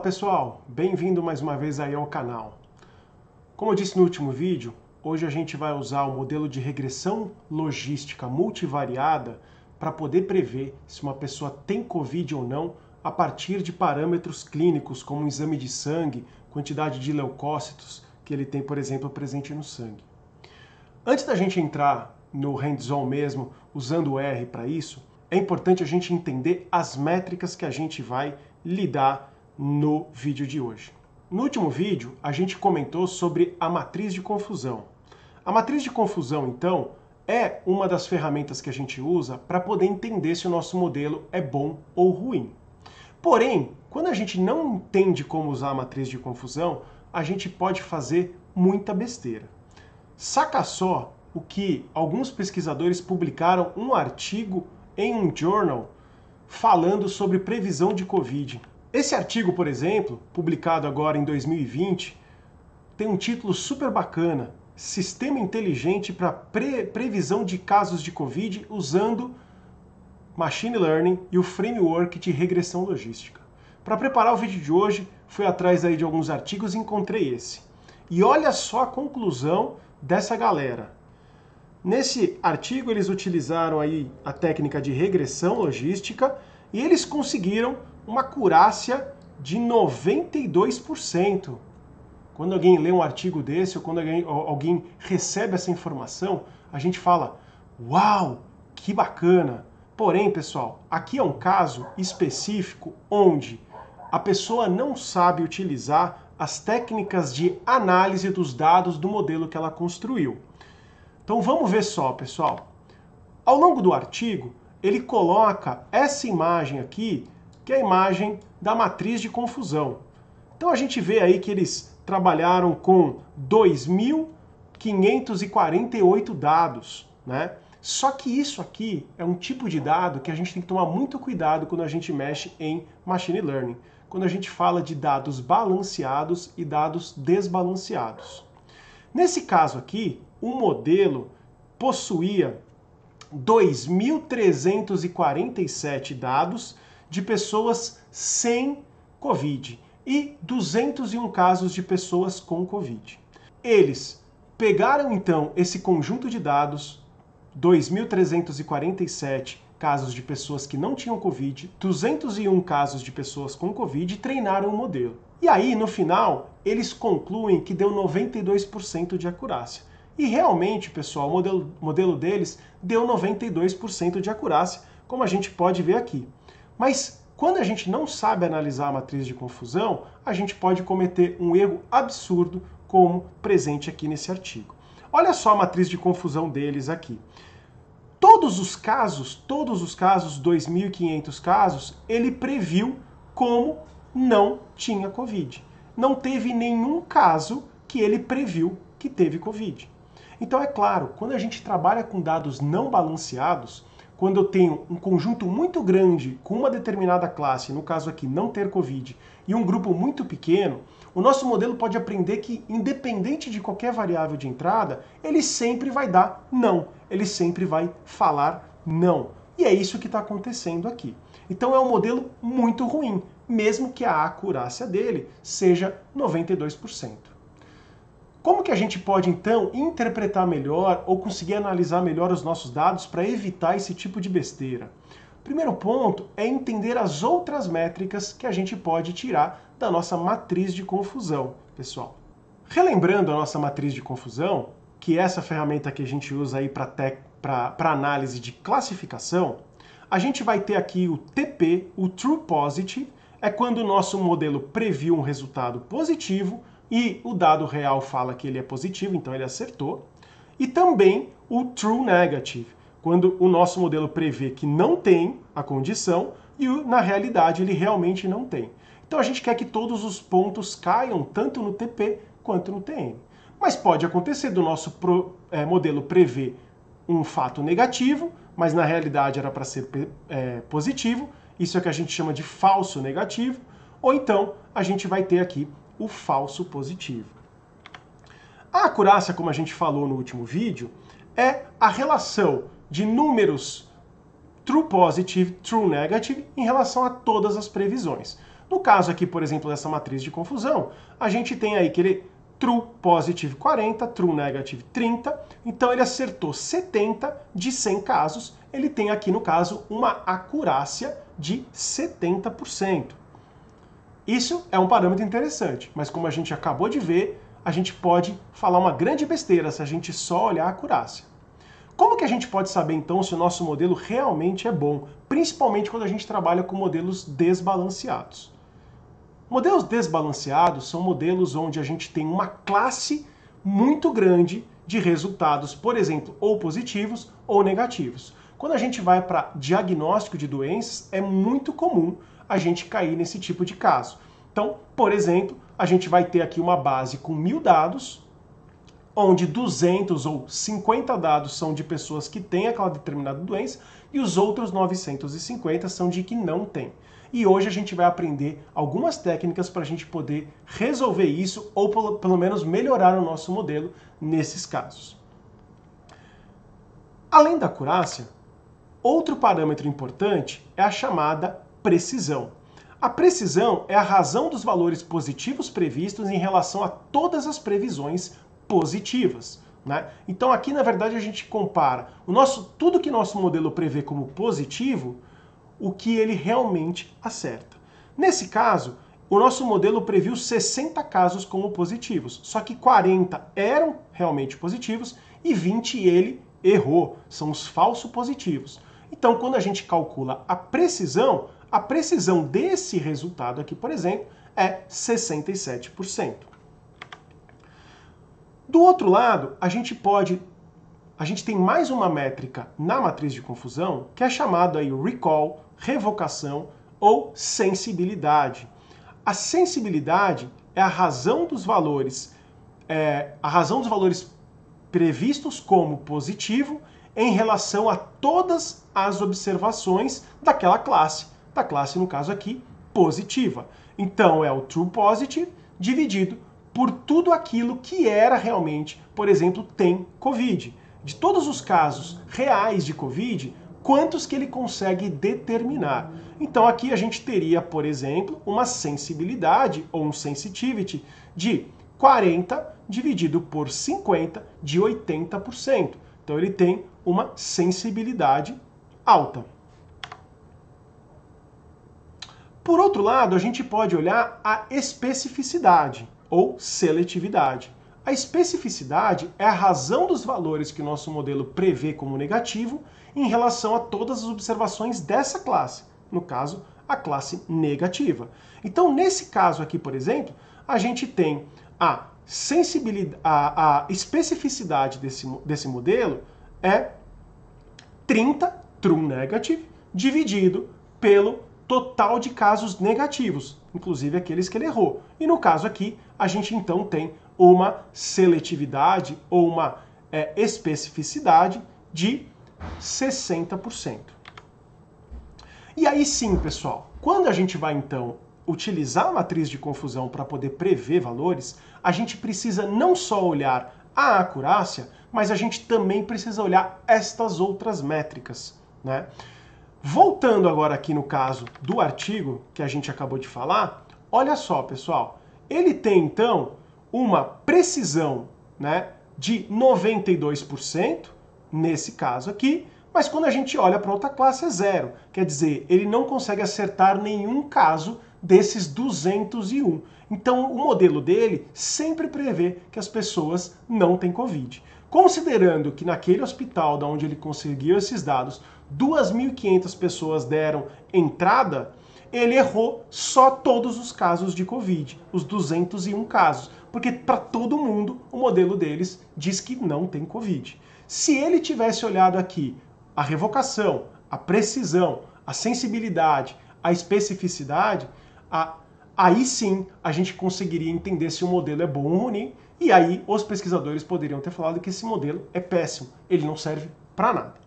pessoal, bem-vindo mais uma vez aí ao canal. Como eu disse no último vídeo, hoje a gente vai usar o modelo de regressão logística multivariada para poder prever se uma pessoa tem Covid ou não a partir de parâmetros clínicos como um exame de sangue, quantidade de leucócitos que ele tem, por exemplo, presente no sangue. Antes da gente entrar no hands-on mesmo, usando o R para isso, é importante a gente entender as métricas que a gente vai lidar no vídeo de hoje. No último vídeo, a gente comentou sobre a matriz de confusão. A matriz de confusão, então, é uma das ferramentas que a gente usa para poder entender se o nosso modelo é bom ou ruim. Porém, quando a gente não entende como usar a matriz de confusão, a gente pode fazer muita besteira. Saca só o que alguns pesquisadores publicaram um artigo em um journal falando sobre previsão de Covid. Esse artigo, por exemplo, publicado agora em 2020, tem um título super bacana: Sistema Inteligente para Previsão de Casos de Covid usando Machine Learning e o Framework de Regressão Logística. Para preparar o vídeo de hoje, fui atrás aí de alguns artigos e encontrei esse. E olha só a conclusão dessa galera. Nesse artigo eles utilizaram aí a técnica de regressão logística e eles conseguiram uma acurácia de 92%. Quando alguém lê um artigo desse, ou quando alguém recebe essa informação, a gente fala, uau, que bacana! Porém, pessoal, aqui é um caso específico onde a pessoa não sabe utilizar as técnicas de análise dos dados do modelo que ela construiu. Então vamos ver só, pessoal. Ao longo do artigo, ele coloca essa imagem aqui, que é a imagem da matriz de confusão. Então a gente vê aí que eles trabalharam com 2.548 dados, né? Só que isso aqui é um tipo de dado que a gente tem que tomar muito cuidado quando a gente mexe em Machine Learning, quando a gente fala de dados balanceados e dados desbalanceados. Nesse caso aqui, o modelo possuía 2.347 dados de pessoas sem Covid e 201 casos de pessoas com Covid. Eles pegaram então esse conjunto de dados, 2.347 casos de pessoas que não tinham Covid, 201 casos de pessoas com Covid e treinaram o modelo. E aí, no final, eles concluem que deu 92% de acurácia. E realmente, pessoal, o modelo deles deu 92% de acurácia, como a gente pode ver aqui. Mas quando a gente não sabe analisar a matriz de confusão, a gente pode cometer um erro absurdo, como presente aqui nesse artigo. Olha só a matriz de confusão deles aqui. Todos os casos, 2.500 casos, ele previu como não tinha Covid. Não teve nenhum caso que ele previu que teve Covid. Então é claro, quando a gente trabalha com dados não balanceados, quando eu tenho um conjunto muito grande com uma determinada classe, no caso aqui não ter Covid, e um grupo muito pequeno, o nosso modelo pode aprender que, independente de qualquer variável de entrada, ele sempre vai dar não, ele sempre vai falar não. E é isso que está acontecendo aqui. Então é um modelo muito ruim, mesmo que a acurácia dele seja 92%. Como que a gente pode, então, interpretar melhor ou conseguir analisar melhor os nossos dados para evitar esse tipo de besteira? O primeiro ponto é entender as outras métricas que a gente pode tirar da nossa matriz de confusão, pessoal. Relembrando a nossa matriz de confusão, que é essa ferramenta que a gente usa aí para análise de classificação, a gente vai ter aqui o TP, o True Positive, é quando o nosso modelo previu um resultado positivo e o dado real fala que ele é positivo, então ele acertou. E também o True Negative, quando o nosso modelo prevê que não tem a condição e na realidade ele realmente não tem. Então a gente quer que todos os pontos caiam tanto no TP quanto no TN. Mas pode acontecer do nosso modelo prever um fato negativo, mas na realidade era para ser positivo, isso é o que a gente chama de falso negativo, ou então a gente vai ter aqui o falso positivo. A acurácia, como a gente falou no último vídeo, é a relação de números true positive, true negative, em relação a todas as previsões. No caso aqui, por exemplo, dessa matriz de confusão, a gente tem aí que ele true positive 40, true negative 30, então ele acertou 70 de 100 casos, ele tem aqui no caso uma acurácia de 70%. Isso é um parâmetro interessante, mas como a gente acabou de ver, a gente pode falar uma grande besteira se a gente só olhar a acurácia. Como que a gente pode saber então se o nosso modelo realmente é bom, principalmente quando a gente trabalha com modelos desbalanceados? Modelos desbalanceados são modelos onde a gente tem uma classe muito grande de resultados, por exemplo, ou positivos ou negativos. Quando a gente vai para diagnóstico de doenças, é muito comum a gente cair nesse tipo de caso. Então, por exemplo, a gente vai ter aqui uma base com 1000 dados, onde 200 ou 50 dados são de pessoas que têm aquela determinada doença e os outros 950 são de que não têm. E hoje a gente vai aprender algumas técnicas para a gente poder resolver isso ou pelo menos melhorar o nosso modelo nesses casos. Além da acurácia, outro parâmetro importante é a chamada precisão. A precisão é a razão dos valores positivos previstos em relação a todas as previsões positivas, né? Então aqui na verdade a gente compara tudo que nosso modelo prevê como positivo, o que ele realmente acerta. Nesse caso, o nosso modelo previu 60 casos como positivos, só que 40 eram realmente positivos e 20 ele errou, são os falsos positivos. Então quando a gente calcula a precisão desse resultado aqui, por exemplo, é 67%. Do outro lado, a gente tem mais uma métrica na matriz de confusão, que é chamada aí recall, revocação ou sensibilidade. A sensibilidade é a razão dos valores previstos como positivo em relação a todas as observações daquela classe. Da classe, no caso aqui, positiva. Então é o true positive dividido por tudo aquilo que era realmente, por exemplo, tem Covid. De todos os casos reais de Covid, quantos que ele consegue determinar? Então aqui a gente teria, por exemplo, uma sensibilidade ou um sensitivity de 40 dividido por 50 de 80%. Então ele tem uma sensibilidade alta. Por outro lado, a gente pode olhar a especificidade ou seletividade. A especificidade é a razão dos valores que o nosso modelo prevê como negativo em relação a todas as observações dessa classe, no caso, a classe negativa. Então, nesse caso aqui, por exemplo, a gente tem a especificidade desse modelo é 30 true negative dividido pelo total de casos negativos, inclusive aqueles que ele errou. E no caso aqui, a gente então tem uma seletividade ou uma especificidade de 60%. E aí sim, pessoal, quando a gente vai então utilizar a matriz de confusão para poder prever valores, a gente precisa não só olhar a acurácia, mas a gente também precisa olhar estas outras métricas, né? Voltando agora aqui no caso do artigo que a gente acabou de falar, olha só, pessoal, ele tem então uma precisão, né, de 92% nesse caso aqui, mas quando a gente olha para outra classe é zero. Quer dizer, ele não consegue acertar nenhum caso desses 201. Então o modelo dele sempre prevê que as pessoas não têm Covid. Considerando que naquele hospital da onde ele conseguiu esses dados, 2.500 pessoas deram entrada, ele errou só todos os casos de Covid, os 201 casos, porque para todo mundo o modelo deles diz que não tem Covid. Se ele tivesse olhado aqui a revocação, a precisão, a sensibilidade, a especificidade, aí sim a gente conseguiria entender se o modelo é bom ou ruim, e aí os pesquisadores poderiam ter falado que esse modelo é péssimo, ele não serve para nada.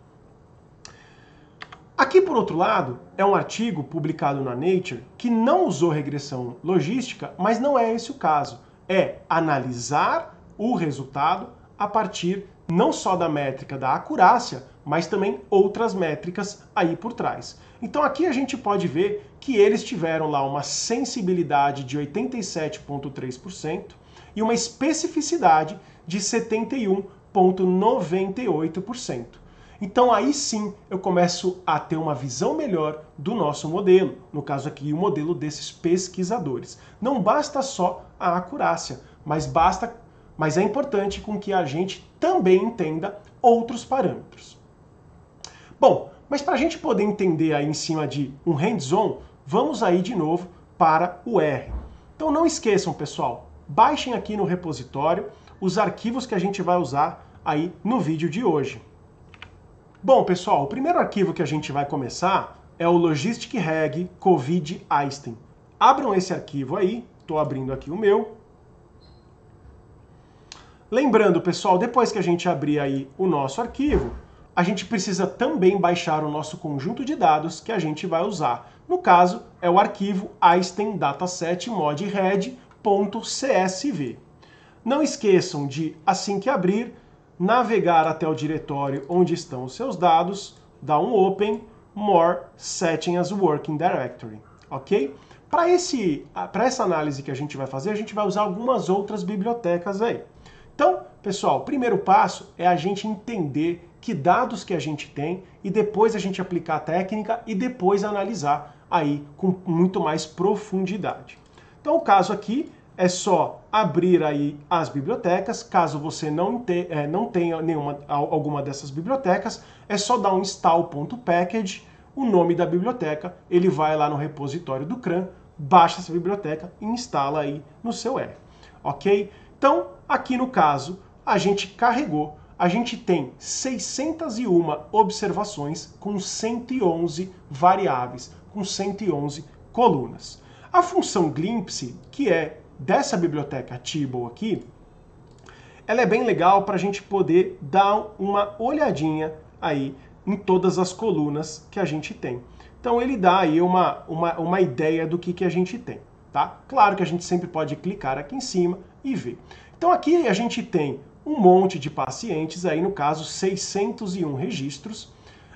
Aqui, por outro lado, é um artigo publicado na Nature que não usou regressão logística, mas não é esse o caso. É analisar o resultado a partir não só da métrica da acurácia, mas também outras métricas aí por trás. Então aqui a gente pode ver que eles tiveram lá uma sensibilidade de 87,3% e uma especificidade de 71,98%. Então aí sim eu começo a ter uma visão melhor do nosso modelo, no caso aqui o modelo desses pesquisadores. Não basta só a acurácia, mas é importante com que a gente também entenda outros parâmetros. Bom, mas para a gente poder entender aí em cima de um hands-on, vamos aí de novo para o R. Então não esqueçam, pessoal, baixem aqui no repositório os arquivos que a gente vai usar aí no vídeo de hoje. Bom, pessoal, o primeiro arquivo que a gente vai começar é o Logistic Reg COVID Einstein. Abram esse arquivo aí, estou abrindo aqui o meu. Lembrando, pessoal, depois que a gente abrir aí o nosso arquivo, a gente precisa também baixar o nosso conjunto de dados que a gente vai usar. No caso, é o arquivo Einstein Dataset modred.csv. Não esqueçam de, assim que abrir, navegar até o diretório onde estão os seus dados, dar um Open, More, Setting as Working Directory, ok? Para essa análise que a gente vai fazer, a gente vai usar algumas outras bibliotecas aí. Então, pessoal, o primeiro passo é a gente entender que dados que a gente tem e depois a gente aplicar a técnica e depois analisar aí com muito mais profundidade. Então, o caso aqui é só abrir aí as bibliotecas. Caso você não tenha alguma dessas bibliotecas, é só dar um install.package, o nome da biblioteca, ele vai lá no repositório do CRAN, baixa essa biblioteca e instala aí no seu R, ok? Então, aqui no caso, a gente carregou, a gente tem 601 observações com 111 variáveis, com 111 colunas. A função glimpse, que é dessa biblioteca Table aqui, ela é bem legal para a gente poder dar uma olhadinha aí em todas as colunas que a gente tem. Então ele dá aí uma ideia do que a gente tem, tá? Claro que a gente sempre pode clicar aqui em cima e ver. Então aqui a gente tem um monte de pacientes, aí no caso 601 registros.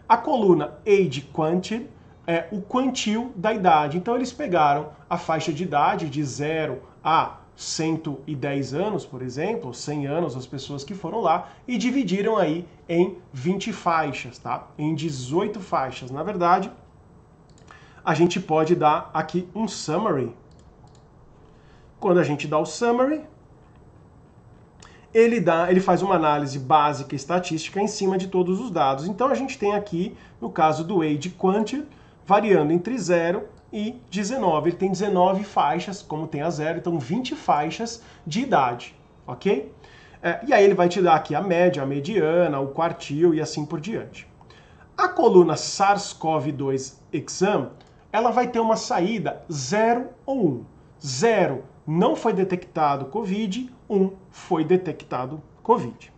A coluna Age Quantile é o quantil da idade. Então eles pegaram a faixa de idade de 0 a 110 anos, por exemplo, 100 anos, as pessoas que foram lá, e dividiram aí em 20 faixas, tá? Em 18 faixas. Na verdade, a gente pode dar aqui um summary. Quando a gente dá o summary, ele faz uma análise básica estatística em cima de todos os dados. Então a gente tem aqui, no caso do Age Quantile, variando entre 0 e 19. Ele tem 19 faixas, como tem a 0, então 20 faixas de idade, ok? E aí ele vai te dar aqui a média, a mediana, o quartil e assim por diante. A coluna SARS-CoV-2 Exam, ela vai ter uma saída 0 ou 1. 0 não foi detectado Covid, 1 foi detectado Covid.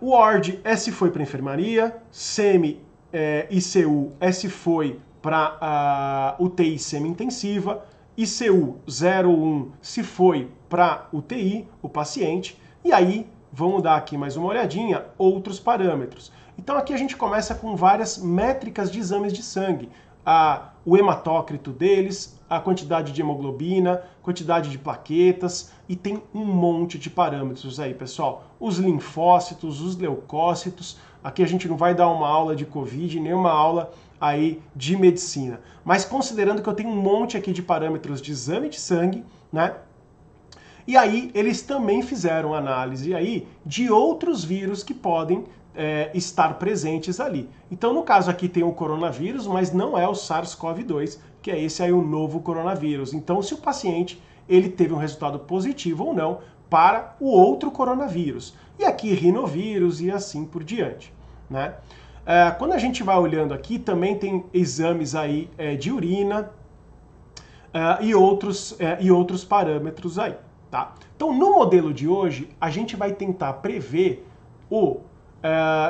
O ORD, S foi para enfermaria, ICU, S foi para UTI semi-intensiva, ICU 01 se foi para UTI, o paciente, e aí vamos dar aqui mais uma olhadinha, outros parâmetros. Então aqui a gente começa com várias métricas de exames de sangue, o hematócrito deles, a quantidade de hemoglobina, quantidade de plaquetas, e tem um monte de parâmetros aí, pessoal. Os linfócitos, os leucócitos, aqui a gente não vai dar uma aula de Covid, nem uma aula aí de medicina. Mas considerando que eu tenho um monte aqui de parâmetros de exame de sangue, né? E aí eles também fizeram análise aí de outros vírus que podem estar presentes ali. Então no caso aqui tem o coronavírus, mas não é o SARS-CoV-2, que é esse aí o novo coronavírus. Então se o paciente ele teve um resultado positivo ou não para o outro coronavírus. E aqui rinovírus e assim por diante, né? Quando a gente vai olhando aqui, também tem exames aí de urina e outros parâmetros aí, tá? Então, no modelo de hoje, a gente vai tentar prever o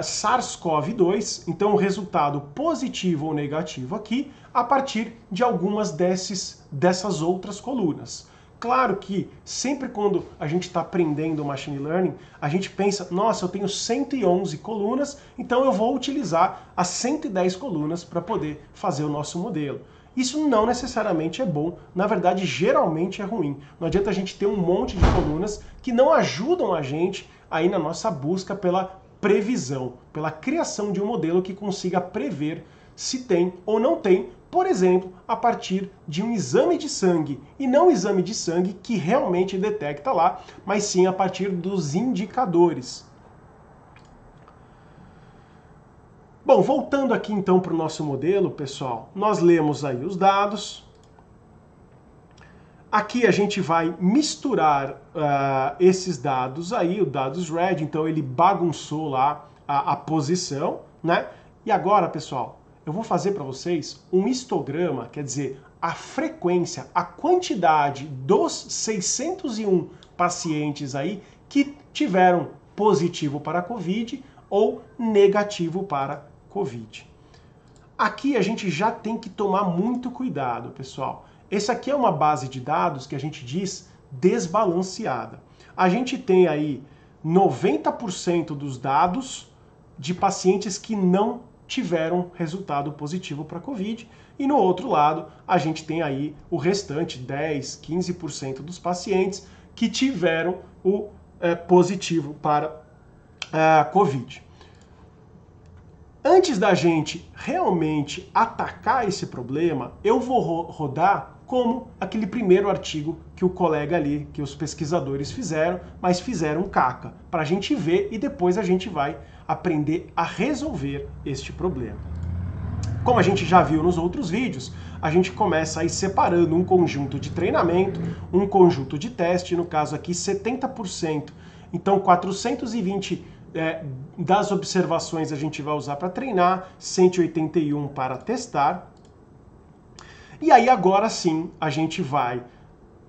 SARS-CoV-2, então o resultado positivo ou negativo aqui, a partir de algumas dessas outras colunas. Claro que sempre quando a gente está aprendendo Machine Learning, a gente pensa, nossa, eu tenho 111 colunas, então eu vou utilizar as 110 colunas para poder fazer o nosso modelo. Isso não necessariamente é bom, na verdade, geralmente é ruim. Não adianta a gente ter um monte de colunas que não ajudam a gente aí na nossa busca pela previsão, pela criação de um modelo que consiga prever se tem ou não tem, por exemplo, a partir de um exame de sangue, e não um exame de sangue que realmente detecta lá, mas sim a partir dos indicadores. Bom, voltando aqui então para o nosso modelo, pessoal, nós lemos aí os dados. Aqui a gente vai misturar esses dados aí, o dados red, então ele bagunçou lá a posição, né? E agora, pessoal, eu vou fazer para vocês um histograma, quer dizer, a frequência, a quantidade dos 601 pacientes aí que tiveram positivo para a COVID ou negativo para COVID. Aqui a gente já tem que tomar muito cuidado, pessoal. Essa aqui é uma base de dados que a gente diz desbalanceada. A gente tem aí 90% dos dados de pacientes que não tiveram resultado positivo para COVID, e no outro lado a gente tem aí o restante, 10, 15% dos pacientes que tiveram o positivo para COVID. Antes da gente realmente atacar esse problema, eu vou rodar como aquele primeiro artigo que o colega ali, que os pesquisadores fizeram, mas fizeram caca, para a gente ver e depois a gente vai aprender a resolver este problema. Como a gente já viu nos outros vídeos, a gente começa aí separando um conjunto de treinamento, um conjunto de teste, no caso aqui 70%, então 420 das observações a gente vai usar para treinar, 181 para testar. E aí agora sim a gente vai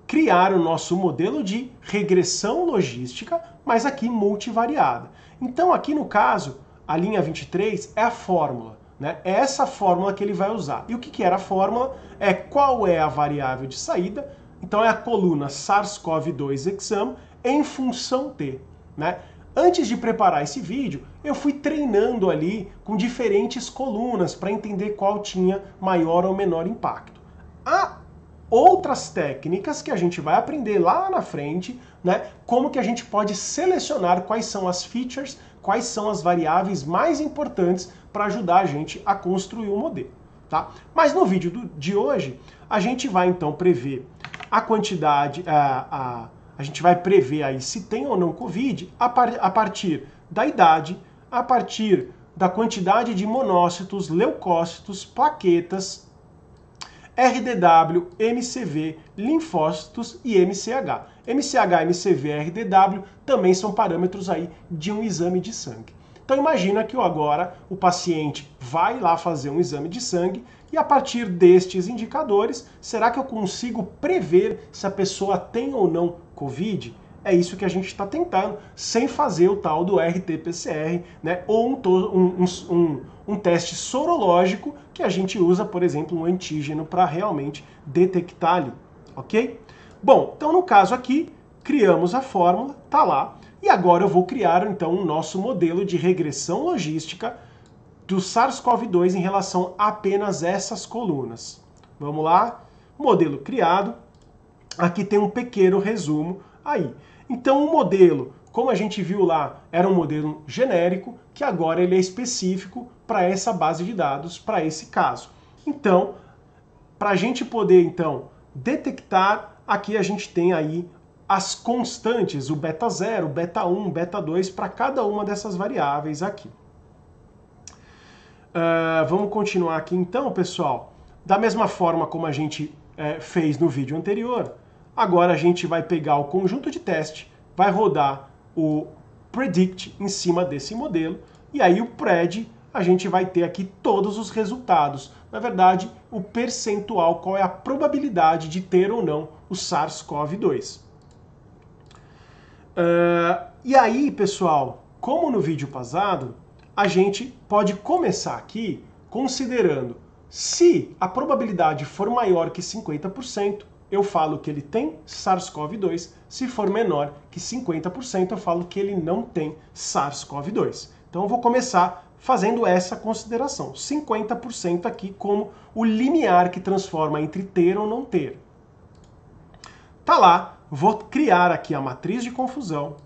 criar o nosso modelo de regressão logística, mas aqui multivariada. Então aqui no caso, a linha 23 é a fórmula, né? É essa fórmula que ele vai usar. E o que era a fórmula? É qual é a variável de saída, então é a coluna SARS-CoV-2 exam em função T, né? Antes de preparar esse vídeo, eu fui treinando ali com diferentes colunas para entender qual tinha maior ou menor impacto. Há outras técnicas que a gente vai aprender lá na frente, né? Como que a gente pode selecionar quais são as features, quais são as variáveis mais importantes para ajudar a gente a construir o modelo, tá? Mas no vídeo de hoje, a gente vai então prever a quantidade, a gente vai prever aí se tem ou não COVID a partir da idade, a partir da quantidade de monócitos, leucócitos, plaquetas, RDW, MCV, linfócitos e MCH. MCH, MCV e RDW também são parâmetros aí de um exame de sangue. Então imagina que agora o paciente vai lá fazer um exame de sangue e a partir destes indicadores, será que eu consigo prever se a pessoa tem ou não COVID? É isso que a gente está tentando, sem fazer o tal do RT-PCR, né? Ou um teste sorológico que a gente usa, por exemplo, um antígeno para realmente detectar ali, ok? Bom, então no caso aqui, criamos a fórmula, tá lá, e agora eu vou criar então o nosso modelo de regressão logística do SARS-CoV-2 em relação a apenas essas colunas. Vamos lá, modelo criado, aqui tem um pequeno resumo aí. Então o modelo, como a gente viu lá, era um modelo genérico, que agora ele é específico para essa base de dados, para esse caso. Então, para a gente poder então detectar, aqui a gente tem aí as constantes, o beta 0, beta 1, beta 2, para cada uma dessas variáveis aqui. Vamos continuar aqui então, pessoal. Da mesma forma como a gente fez no vídeo anterior, agora a gente vai pegar o conjunto de teste, vai rodar o predict em cima desse modelo, e aí o pred, a gente vai ter aqui todos os resultados. Na verdade, o percentual, qual é a probabilidade de ter ou não o SARS-CoV-2. E aí, pessoal, como no vídeo passado, a gente pode começar aqui considerando se a probabilidade for maior que 50%, eu falo que ele tem SARS-CoV-2. Se for menor que 50%, eu falo que ele não tem SARS-CoV-2. Então eu vou começar fazendo essa consideração. 50% aqui como o limiar que transforma entre ter ou não ter. Tá lá, vou criar aqui a matriz de confusão.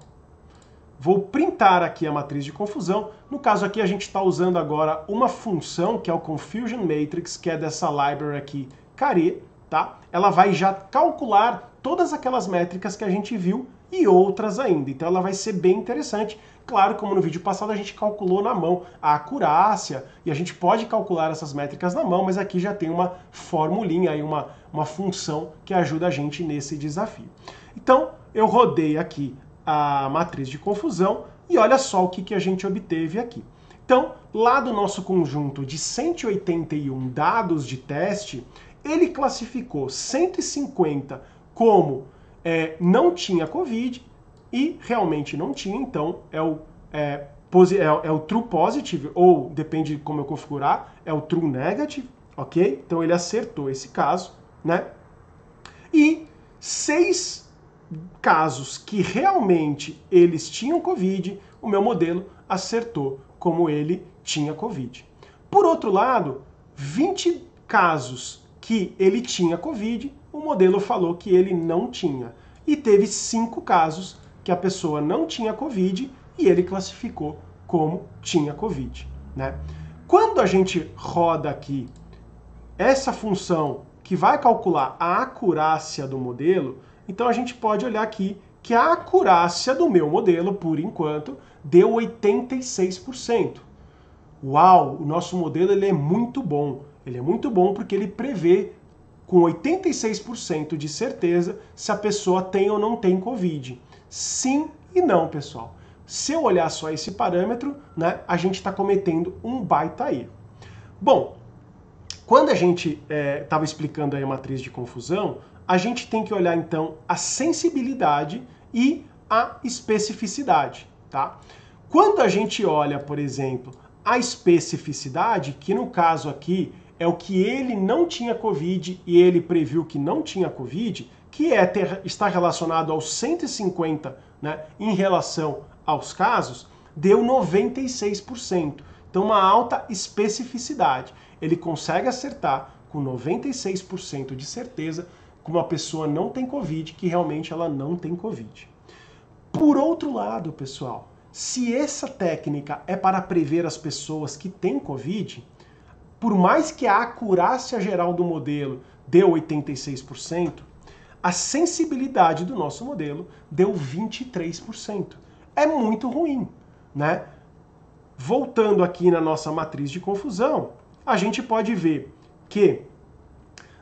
Vou printar aqui a matriz de confusão. No caso aqui a gente está usando agora uma função que é o Confusion Matrix, que é dessa library aqui, Caret, tá? Ela vai já calcular todas aquelas métricas que a gente viu e outras ainda. Então ela vai ser bem interessante. Claro, como no vídeo passado a gente calculou na mão a acurácia, e a gente pode calcular essas métricas na mão, mas aqui já tem uma formulinha aí, uma função que ajuda a gente nesse desafio. Então, eu rodei aqui a matriz de confusão e olha só o que a gente obteve aqui. Então, lá do nosso conjunto de 181 dados de teste, ele classificou 150 como não tinha Covid, e realmente não tinha, então é o true positive, ou depende de como eu configurar, é o true negative, ok? Então ele acertou esse caso, né? E 6 casos que realmente eles tinham Covid, o meu modelo acertou como ele tinha Covid. Por outro lado, 20 casos que ele tinha Covid, o modelo falou que ele não tinha. E teve 5 casos que a pessoa não tinha Covid e ele classificou como tinha Covid, né? Quando a gente roda aqui essa função que vai calcular a acurácia do modelo, então a gente pode olhar aqui que a acurácia do meu modelo, por enquanto, deu 86%. Uau, o nosso modelo ele é muito bom. Ele é muito bom porque ele prevê com 86% de certeza se a pessoa tem ou não tem Covid. Sim e não, pessoal. Se eu olhar só esse parâmetro, né, a gente está cometendo um baita erro. Bom, quando a gente estava explicando aí a matriz de confusão, a gente tem que olhar então a sensibilidade e a especificidade, tá? Quando a gente olha, por exemplo, a especificidade, que no caso aqui é o que ele não tinha Covid e ele previu que não tinha Covid, que está relacionado aos 150, né, em relação aos casos, deu 96%. Então, uma alta especificidade. Ele consegue acertar com 96% de certeza que uma pessoa não tem Covid, que realmente ela não tem Covid. Por outro lado, pessoal, se essa técnica é para prever as pessoas que têm Covid, por mais que a acurácia geral do modelo deu 86%, a sensibilidade do nosso modelo deu 23%. É muito ruim, né? Voltando aqui na nossa matriz de confusão, a gente pode ver que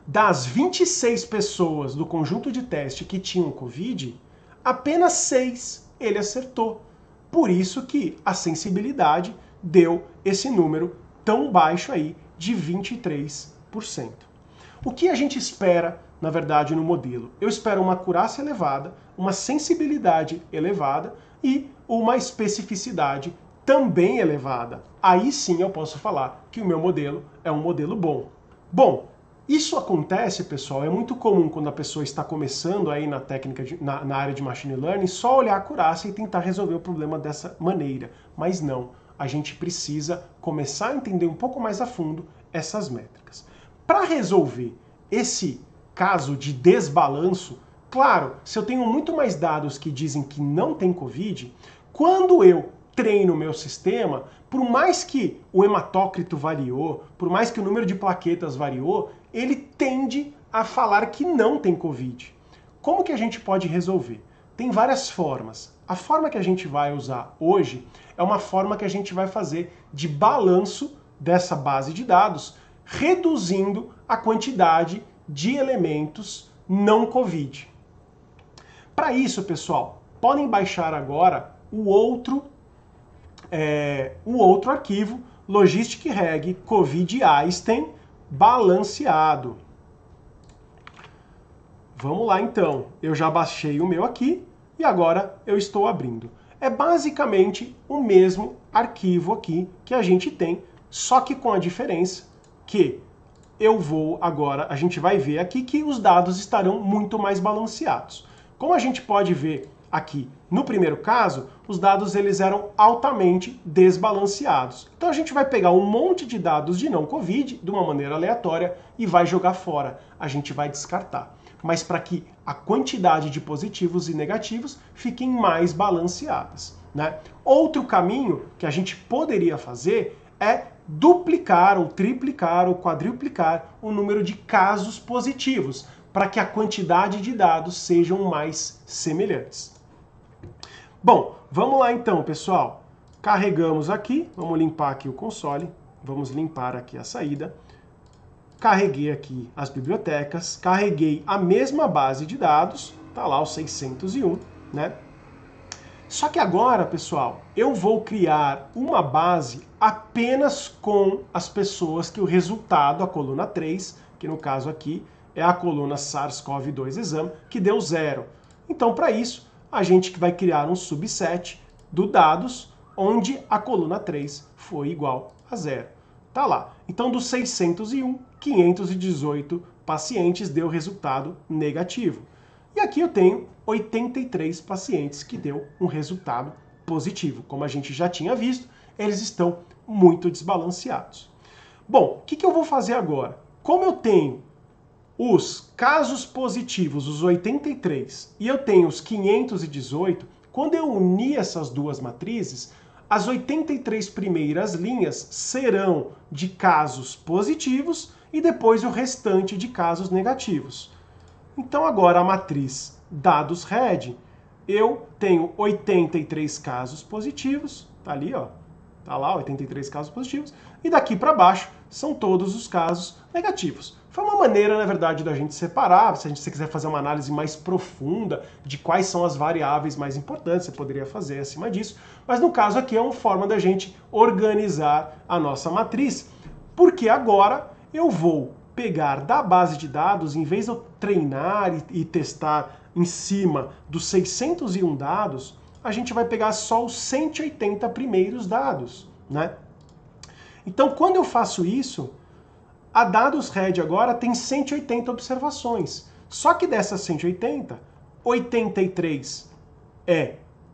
das 26 pessoas do conjunto de teste que tinham Covid, apenas 6 ele acertou. Por isso que a sensibilidade deu esse número tão baixo aí de 23%. O que a gente espera, na verdade, no modelo? Eu espero uma acurácia elevada, uma sensibilidade elevada e uma especificidade também elevada. Aí sim eu posso falar que o meu modelo é um modelo bom. Bom, isso acontece, pessoal, é muito comum quando a pessoa está começando aí na técnica, na área de Machine Learning, só olhar a acurácia e tentar resolver o problema dessa maneira. Mas não, a gente precisa começar a entender um pouco mais a fundo essas métricas. Para resolver esse caso de desbalanço, claro, se eu tenho muito mais dados que dizem que não tem Covid, quando eu treino o meu sistema, por mais que o hematócrito variou, por mais que o número de plaquetas variou, ele tende a falar que não tem Covid. Como que a gente pode resolver? Tem várias formas. A forma que a gente vai usar hoje é uma forma que a gente vai fazer de balanço dessa base de dados, reduzindo a quantidade de elementos não Covid. Para isso, pessoal, podem baixar agora o outro arquivo, Logistic Reg Covid Einstein balanceado. Vamos lá então, eu já baixei o meu aqui e agora eu estou abrindo. É basicamente o mesmo arquivo aqui que a gente tem, só que com a diferença que a gente vai ver aqui que os dados estarão muito mais balanceados. Como a gente pode ver aqui no primeiro caso, os dados eles eram altamente desbalanceados. Então a gente vai pegar um monte de dados de não Covid de uma maneira aleatória e vai jogar fora. A gente vai descartar. Mas para que a quantidade de positivos e negativos fiquem mais balanceadas, né? Outro caminho que a gente poderia fazer é duplicar ou triplicar ou quadruplicar o número de casos positivos para que a quantidade de dados sejam mais semelhantes. Bom, vamos lá então, pessoal. Carregamos aqui, vamos limpar aqui o console, vamos limpar aqui a saída. Carreguei aqui as bibliotecas, carreguei a mesma base de dados, tá lá o 601, né? Só que agora, pessoal, eu vou criar uma base apenas com as pessoas que o resultado, a coluna 3, que no caso aqui é a coluna SARS-CoV-2 exame, que deu 0. Então, para isso, a gente vai criar um subset do dados onde a coluna 3 foi igual a 0. Tá lá. Então, dos 601, 518 pacientes deu resultado negativo. E aqui eu tenho 83 pacientes que deu um resultado positivo. Como a gente já tinha visto, eles estão muito desbalanceados. Bom, o que eu vou fazer agora? Como eu tenho os casos positivos, os 83, e eu tenho os 518, quando eu unir essas duas matrizes, as 83 primeiras linhas serão de casos positivos e depois o restante de casos negativos. Então agora a matriz dados red, eu tenho 83 casos positivos, tá ali, ó, tá lá 83 casos positivos, e daqui para baixo são todos os casos negativos. Foi uma maneira, na verdade, da gente separar, se você quiser fazer uma análise mais profunda de quais são as variáveis mais importantes, você poderia fazer acima disso, mas no caso aqui é uma forma da gente organizar a nossa matriz, porque agora eu vou pegar da base de dados, em vez de eu treinar e testar em cima dos 601 dados, a gente vai pegar só os 180 primeiros dados, né? Então, quando eu faço isso, a dados red agora tem 180 observações. Só que dessas 180, 83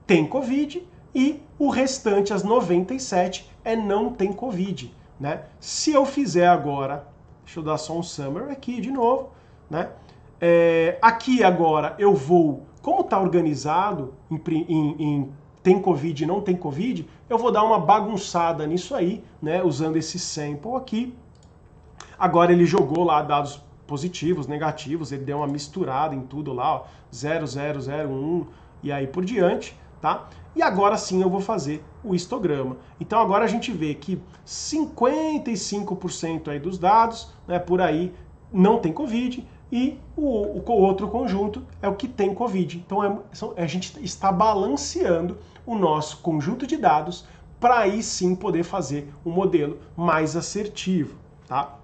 tem Covid e o restante, as 97, não tem Covid, né? Se eu fizer agora, deixa eu dar só um summary aqui de novo, né? Aqui agora eu vou, como está organizado em tem Covid e não tem Covid, eu vou dar uma bagunçada nisso aí, né? Usando esse sample aqui. Agora ele jogou lá dados positivos, negativos, ele deu uma misturada em tudo lá, ó, 0, 0, 0, 1 e aí por diante, tá? E agora sim eu vou fazer o histograma. Então agora a gente vê que 55% aí dos dados, né, por aí não tem Covid e o outro conjunto é o que tem Covid. Então a gente está balanceando o nosso conjunto de dados para aí sim poder fazer um modelo mais assertivo, tá?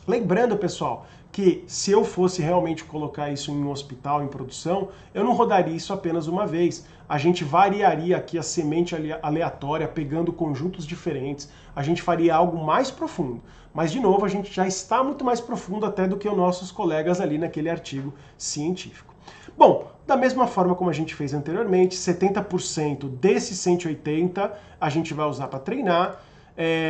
Lembrando, pessoal, que se eu fosse realmente colocar isso em um hospital, em produção, eu não rodaria isso apenas uma vez. A gente variaria aqui a semente aleatória, pegando conjuntos diferentes. A gente faria algo mais profundo. Mas, de novo, a gente já está muito mais profundo até do que os nossos colegas ali naquele artigo científico. Bom, da mesma forma como a gente fez anteriormente, 70% desses 180 a gente vai usar para treinar.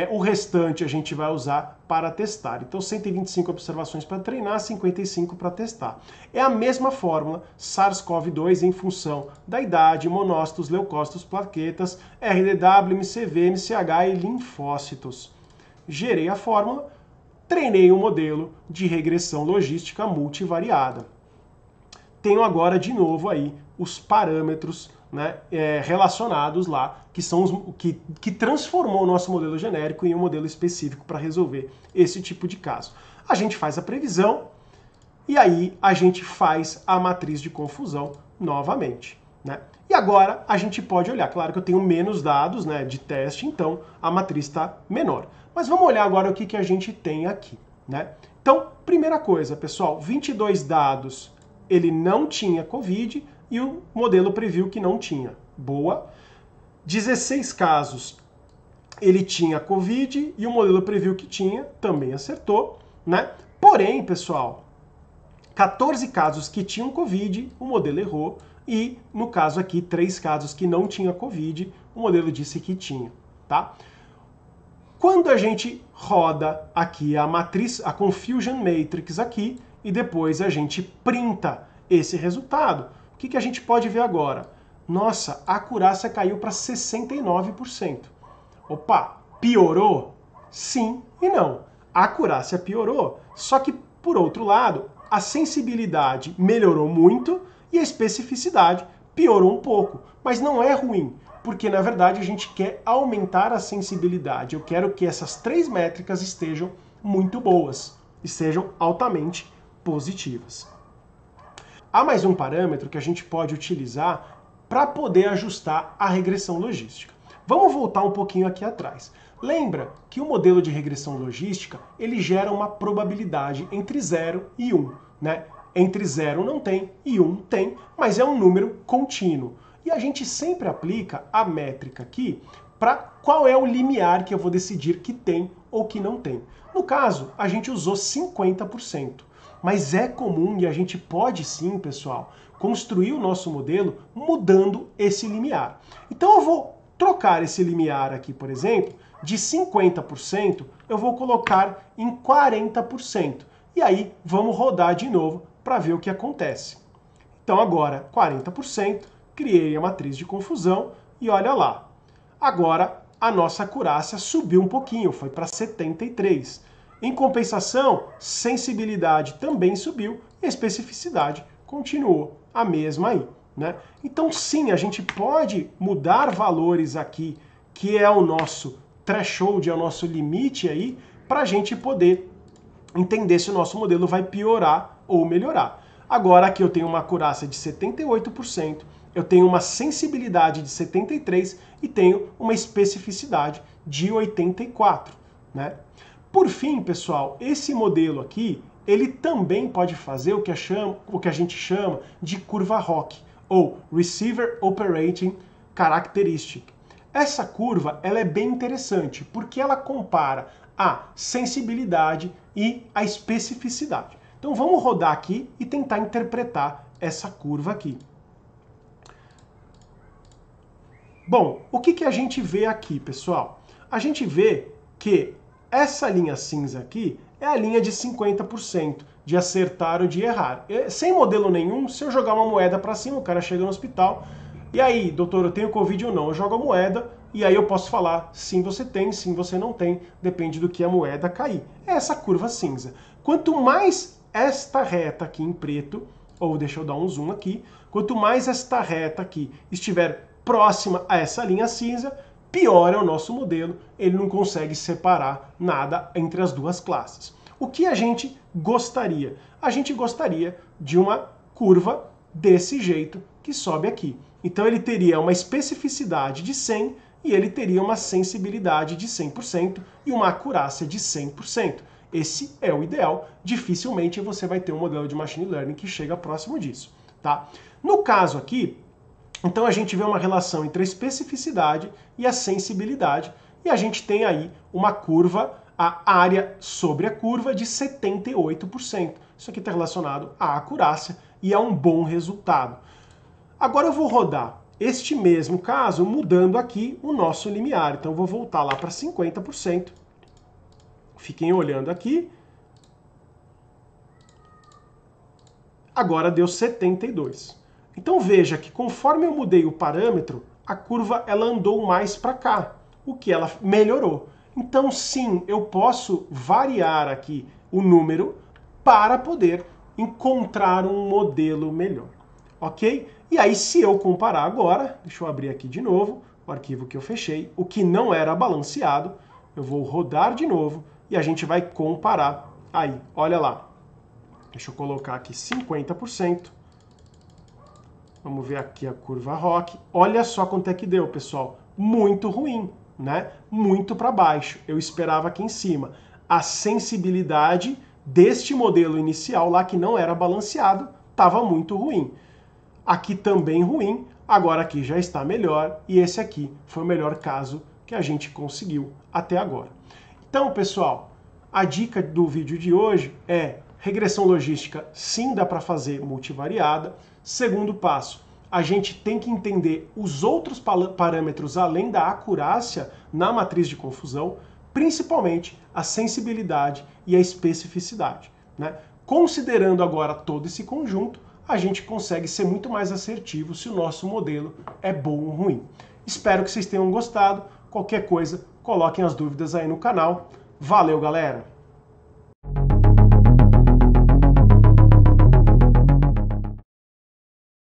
O restante a gente vai usar para testar. Então, 125 observações para treinar, 55 para testar. É a mesma fórmula SARS-CoV-2 em função da idade, monócitos, leucócitos, plaquetas, RDW, MCV, MCH e linfócitos. Gerei a fórmula, treinei um modelo de regressão logística multivariada. Tenho agora de novo aí os parâmetros, né, relacionados lá, que são os que transformou o nosso modelo genérico em um modelo específico para resolver esse tipo de caso. A gente faz a previsão e aí a gente faz a matriz de confusão novamente, né? E agora a gente pode olhar, claro que eu tenho menos dados, né, de teste, então a matriz está menor. Mas vamos olhar agora o que a gente tem aqui, né? Então, primeira coisa, pessoal, 22 dados, ele não tinha Covid, e o modelo previu que não tinha. Boa. 16 casos, ele tinha Covid e o modelo previu que tinha, também acertou. né? Porém, pessoal, 14 casos que tinham Covid, o modelo errou, e no caso aqui, 3 casos que não tinham Covid, o modelo disse que tinha, tá? Quando a gente roda aqui a matriz, a Confusion Matrix aqui, e depois a gente printa esse resultado, o que a gente pode ver agora? Nossa, a acurácia caiu para 69%. Opa, piorou? Sim e não. A acurácia piorou, só que, por outro lado, a sensibilidade melhorou muito e a especificidade piorou um pouco. Mas não é ruim, porque na verdade a gente quer aumentar a sensibilidade. Eu quero que essas 3 métricas estejam muito boas, estejam altamente positivas. Há mais um parâmetro que a gente pode utilizar para poder ajustar a regressão logística. Vamos voltar um pouquinho aqui atrás. Lembra que o modelo de regressão logística, ele gera uma probabilidade entre 0 e 1, né? Entre 0 não tem e 1 tem, mas é um número contínuo. E a gente sempre aplica a métrica aqui para qual é o limiar que eu vou decidir que tem ou que não tem. No caso, a gente usou 50%. Mas é comum e a gente pode sim, pessoal, construir o nosso modelo mudando esse limiar. Então eu vou trocar esse limiar aqui, por exemplo, de 50%, eu vou colocar em 40%. E aí vamos rodar de novo para ver o que acontece. Então agora 40%, criei a matriz de confusão e olha lá. Agora a nossa acurácia subiu um pouquinho, foi para 73%. Em compensação, sensibilidade também subiu e a especificidade continuou a mesma aí, né? Então sim, a gente pode mudar valores aqui, que é o nosso threshold, é o nosso limite aí, para a gente poder entender se o nosso modelo vai piorar ou melhorar. Agora aqui eu tenho uma acurácia de 78%, eu tenho uma sensibilidade de 73% e tenho uma especificidade de 84%, né? Por fim, pessoal, esse modelo aqui, ele também pode fazer o que a gente chama de curva ROC, ou Receiver Operating Characteristic. Essa curva ela é bem interessante, porque ela compara a sensibilidade e a especificidade. Então vamos rodar aqui e tentar interpretar essa curva aqui. Bom, o que a gente vê aqui, pessoal? A gente vê que essa linha cinza aqui é a linha de 50% de acertar ou de errar. Sem modelo nenhum, se eu jogar uma moeda para cima, o cara chega no hospital, e aí, doutor, eu tenho Covid ou não? Eu jogo a moeda e aí eu posso falar sim você tem, sim você não tem, depende do que a moeda cair. É essa curva cinza. Quanto mais esta reta aqui em preto, ou deixa eu dar um zoom aqui, quanto mais esta reta aqui estiver próxima a essa linha cinza, pior é o nosso modelo, ele não consegue separar nada entre as duas classes. O que a gente gostaria? A gente gostaria de uma curva desse jeito que sobe aqui. Então ele teria uma especificidade de 100 e ele teria uma sensibilidade de 100% e uma acurácia de 100%. Esse é o ideal, dificilmente você vai ter um modelo de machine learning que chega próximo disso, tá? No caso aqui, então a gente vê uma relação entre a especificidade e a sensibilidade, e a gente tem aí uma curva, a área sobre a curva de 78%. Isso aqui está relacionado à acurácia e é um bom resultado. Agora eu vou rodar este mesmo caso mudando aqui o nosso limiar. Então eu vou voltar lá para 50%. Fiquem olhando aqui. Agora deu 72%. Então veja que conforme eu mudei o parâmetro, a curva ela andou mais para cá, o que ela melhorou. Então sim, eu posso variar aqui o número para poder encontrar um modelo melhor, ok? E aí se eu comparar agora, deixa eu abrir aqui de novo o arquivo que eu fechei, o que não era balanceado, eu vou rodar de novo e a gente vai comparar aí, olha lá. Deixa eu colocar aqui 50%. Vamos ver aqui a curva ROC. Olha só quanto é que deu, pessoal. Muito ruim, né? Muito para baixo. Eu esperava aqui em cima. A sensibilidade deste modelo inicial lá, que não era balanceado, estava muito ruim. Aqui também ruim, agora aqui já está melhor, e esse aqui foi o melhor caso que a gente conseguiu até agora. Então, pessoal, a dica do vídeo de hoje é: regressão logística sim dá para fazer multivariada. Segundo passo, a gente tem que entender os outros parâmetros além da acurácia na matriz de confusão, principalmente a sensibilidade e a especificidade, né? Considerando agora todo esse conjunto, a gente consegue ser muito mais assertivo se o nosso modelo é bom ou ruim. Espero que vocês tenham gostado. Qualquer coisa, coloquem as dúvidas aí no canal. Valeu, galera!